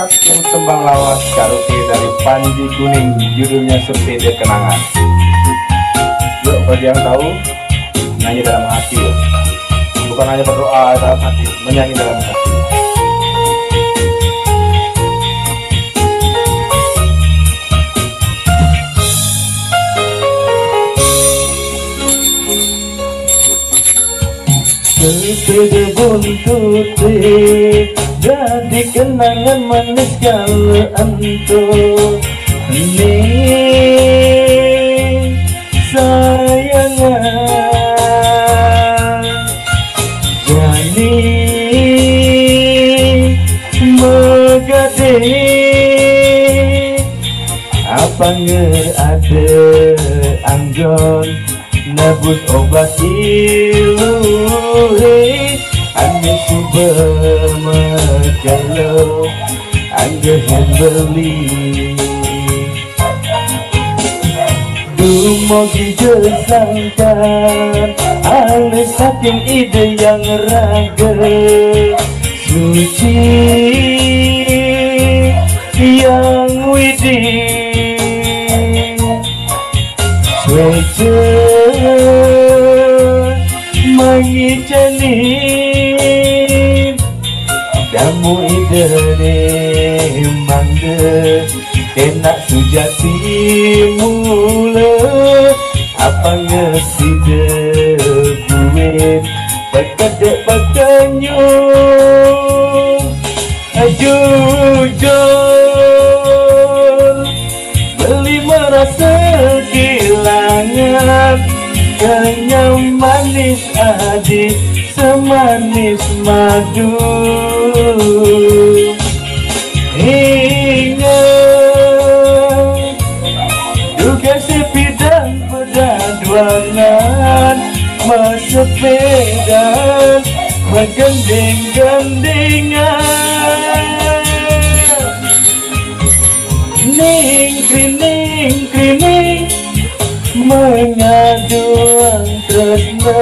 Satu tembang lawas karaoke dari Panji Kuning, judulnya Sepeda Kenangan. Yuk bagi yang tahu, nyanyi dalam hati ya. Bukan hanya berdoa dalam hati, menyanyi dalam hati. Sepeda buntut jadi kenangan manis kalau antuk nih sayangan jadi megade apa ada anggon nebus obat ilure ane super megalo angge beli dumogi jesangkan ale saking ide yang raga suci yang widih mengicanin damu idene mangga enak sujati mula apa ngesi debuin bekadek bakanyum jujur beli merasa kehilangan kenyam manis adik semanis madu ingat juga sepidang berdaduangan mesepeda menggandeng-gandengan ning krining krining mengadu tresna